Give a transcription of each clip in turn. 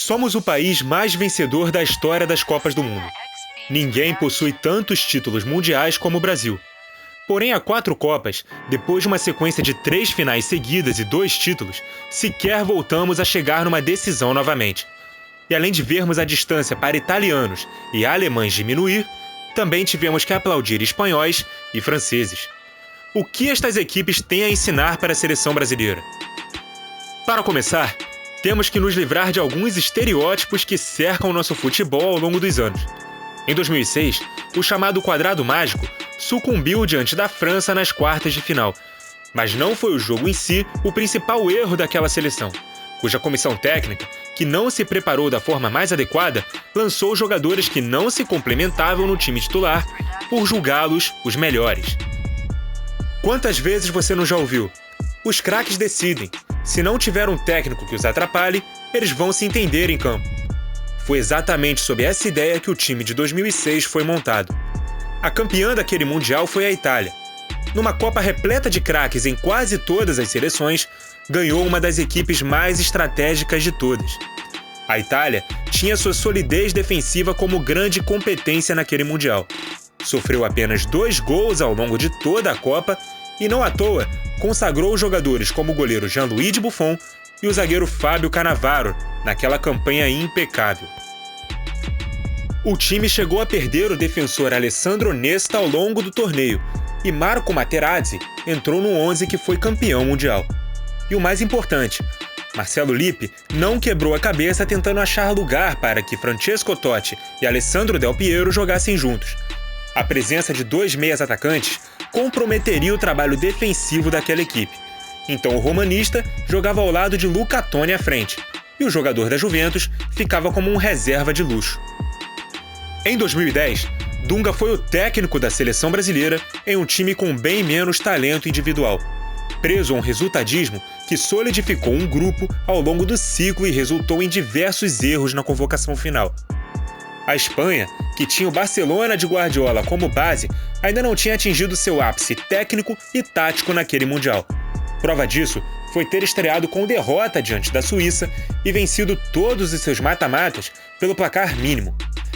Somos o país mais vencedor da história das Copas do Mundo. Ninguém possui tantos títulos mundiais como o Brasil. Porém, há 4 Copas, depois de uma sequência de 3 finais seguidas e 2 títulos, sequer voltamos a chegar numa decisão novamente. E além de vermos a distância para italianos e alemães diminuir, também tivemos que aplaudir espanhóis e franceses. O que estas equipes têm a ensinar para a seleção brasileira? Para começar, temos que nos livrar de alguns estereótipos que cercam o nosso futebol ao longo dos anos. Em 2006, o chamado quadrado mágico sucumbiu diante da França nas quartas de final. Mas não foi o jogo em si o principal erro daquela seleção, cuja comissão técnica, que não se preparou da forma mais adequada, lançou jogadores que não se complementavam no time titular por julgá-los os melhores. Quantas vezes você não já ouviu? Os craques decidem. Se não tiver um técnico que os atrapalhe, eles vão se entender em campo. Foi exatamente sob essa ideia que o time de 2006 foi montado. A campeã daquele Mundial foi a Itália. Numa Copa repleta de craques em quase todas as seleções, ganhou uma das equipes mais estratégicas de todas. A Itália tinha sua solidez defensiva como grande competência naquele Mundial. Sofreu apenas 2 gols ao longo de toda a Copa e, não à toa, consagrou jogadores como o goleiro Gianluigi Buffon e o zagueiro Fábio Cannavaro naquela campanha impecável. O time chegou a perder o defensor Alessandro Nesta ao longo do torneio e Marco Materazzi entrou no 11 que foi campeão mundial. E o mais importante, Marcelo Lippi não quebrou a cabeça tentando achar lugar para que Francesco Totti e Alessandro Del Piero jogassem juntos. A presença de 2 meias atacantes comprometeria o trabalho defensivo daquela equipe. Então o romanista jogava ao lado de Luca Toni à frente, e o jogador da Juventus ficava como um reserva de luxo. Em 2010, Dunga foi o técnico da seleção brasileira em um time com bem menos talento individual, preso a um resultadismo que solidificou um grupo ao longo do ciclo e resultou em diversos erros na convocação final. A Espanha, que tinha o Barcelona de Guardiola como base, ainda não tinha atingido seu ápice técnico e tático naquele Mundial. Prova disso foi ter estreado com derrota diante da Suíça e vencido todos os seus mata-matas pelo placar mínimo,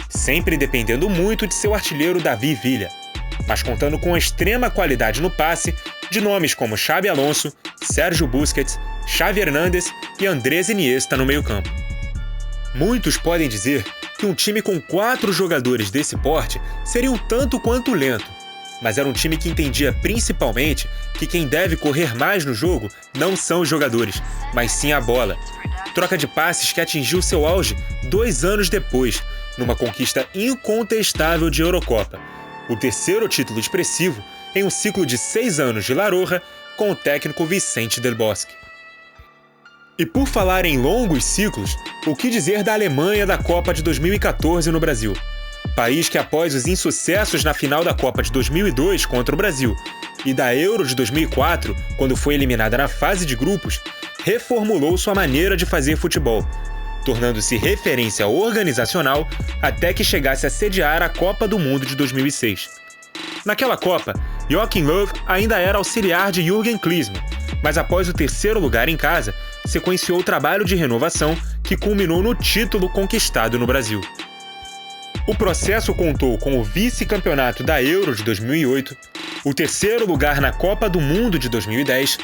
sempre dependendo muito de seu artilheiro David Villa, mas contando com extrema qualidade no passe de nomes como Xabi Alonso, Sérgio Busquets, Xavi Hernández e Andrés Iniesta no meio-campo. Muitos podem dizer que um time com 4 jogadores desse porte seria um tanto quanto lento, mas era um time que entendia principalmente que quem deve correr mais no jogo não são os jogadores, mas sim a bola. Troca de passes que atingiu seu auge 2 anos depois, numa conquista incontestável de Eurocopa, o terceiro título expressivo em um ciclo de 6 anos de La Roja com o técnico Vicente Del Bosque. E por falar em longos ciclos, o que dizer da Alemanha da Copa de 2014 no Brasil? País que, após os insucessos na final da Copa de 2002 contra o Brasil e da Euro de 2004, quando foi eliminada na fase de grupos, reformulou sua maneira de fazer futebol, tornando-se referência organizacional até que chegasse a sediar a Copa do Mundo de 2006. Naquela Copa, Joachim Löw ainda era auxiliar de Jürgen Klinsmann, mas após o 3º lugar em casa, sequenciou o trabalho de renovação que culminou no título conquistado no Brasil. O processo contou com o vice-campeonato da Euro de 2008, o 3º lugar na Copa do Mundo de 2010,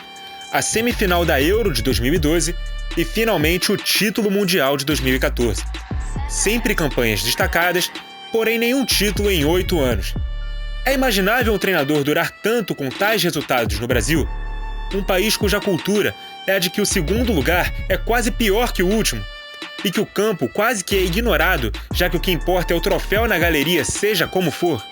a semifinal da Euro de 2012 e, finalmente, o título mundial de 2014. Sempre campanhas destacadas, porém nenhum título em 8 anos. É imaginável um treinador durar tanto com tais resultados no Brasil? Um país cuja cultura é a de que o 2º lugar é quase pior que o último, e que o campo quase que é ignorado, já que o que importa é o troféu na galeria, seja como for.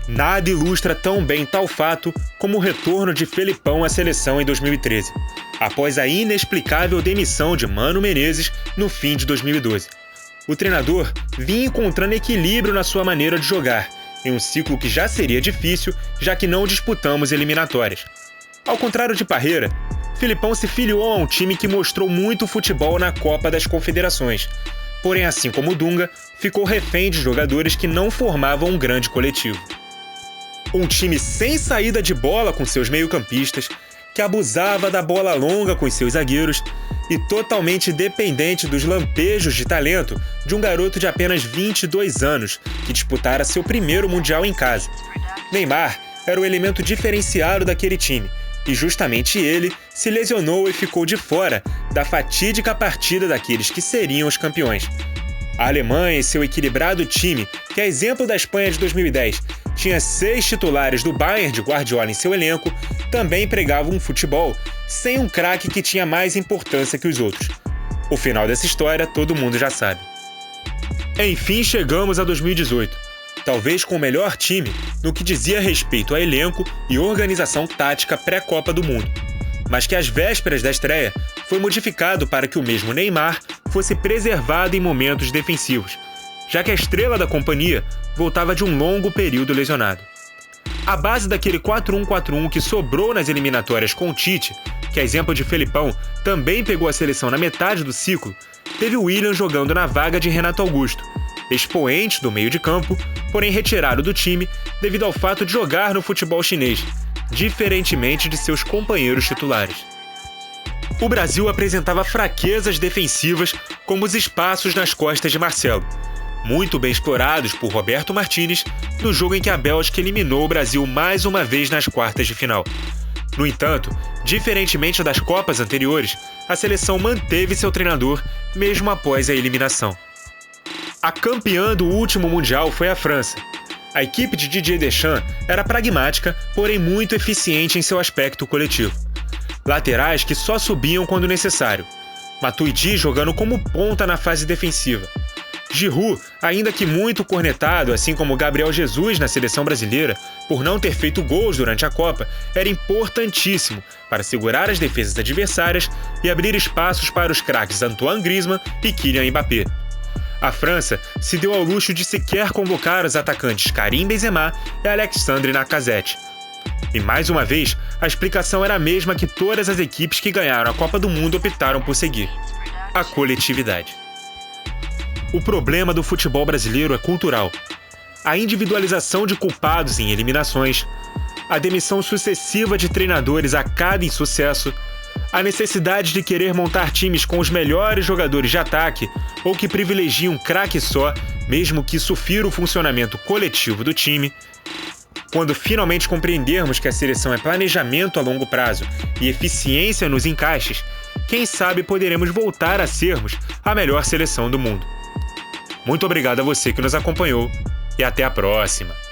Nada ilustra tão bem tal fato como o retorno de Felipão à seleção em 2013, após a inexplicável demissão de Mano Menezes no fim de 2012. O treinador vinha encontrando equilíbrio na sua maneira de jogar, em um ciclo que já seria difícil, já que não disputamos eliminatórias. Ao contrário de Parreira, Felipão se filiou a um time que mostrou muito futebol na Copa das Confederações, porém, assim como Dunga, ficou refém de jogadores que não formavam um grande coletivo. Um time sem saída de bola com seus meio-campistas, que abusava da bola longa com seus zagueiros e totalmente dependente dos lampejos de talento de um garoto de apenas 22 anos que disputara seu primeiro Mundial em casa. Neymar era o elemento diferenciado daquele time e justamente ele se lesionou e ficou de fora da fatídica partida daqueles que seriam os campeões. A Alemanha e seu equilibrado time, que é exemplo da Espanha de 2010, tinha 6 titulares do Bayern de Guardiola em seu elenco, também pregava um futebol sem um craque que tinha mais importância que os outros. O final dessa história todo mundo já sabe. Enfim, chegamos a 2018, talvez com o melhor time no que dizia respeito a elenco e organização tática pré-Copa do Mundo, mas que às vésperas da estreia foi modificado para que o mesmo Neymar fosse preservado em momentos defensivos, já que a estrela da companhia voltava de um longo período lesionado. A base daquele 4-1-4-1 que sobrou nas eliminatórias com o Tite, que a exemplo de Felipão também pegou a seleção na metade do ciclo, teve o Willian jogando na vaga de Renato Augusto, expoente do meio de campo, porém retirado do time devido ao fato de jogar no futebol chinês, diferentemente de seus companheiros titulares. O Brasil apresentava fraquezas defensivas como os espaços nas costas de Marcelo, muito bem explorados por Roberto Martinez no jogo em que a Bélgica eliminou o Brasil mais uma vez nas quartas de final. No entanto, diferentemente das Copas anteriores, a seleção manteve seu treinador mesmo após a eliminação. A campeã do último Mundial foi a França. A equipe de Didier Deschamps era pragmática, porém muito eficiente em seu aspecto coletivo. Laterais que só subiam quando necessário. Matuidi jogando como ponta na fase defensiva. Giroud, ainda que muito cornetado, assim como Gabriel Jesus na seleção brasileira, por não ter feito gols durante a Copa, era importantíssimo para segurar as defesas adversárias e abrir espaços para os craques Antoine Griezmann e Kylian Mbappé. A França se deu ao luxo de sequer convocar os atacantes Karim Benzema e Alexandre Lacazette. E mais uma vez, a explicação era a mesma que todas as equipes que ganharam a Copa do Mundo optaram por seguir: a coletividade. O problema do futebol brasileiro é cultural. A individualização de culpados em eliminações, a demissão sucessiva de treinadores a cada insucesso, a necessidade de querer montar times com os melhores jogadores de ataque ou que privilegiam um craque só, mesmo que isso fira o funcionamento coletivo do time. Quando finalmente compreendermos que a seleção é planejamento a longo prazo e eficiência nos encaixes, quem sabe poderemos voltar a sermos a melhor seleção do mundo. Muito obrigado a você que nos acompanhou e até a próxima!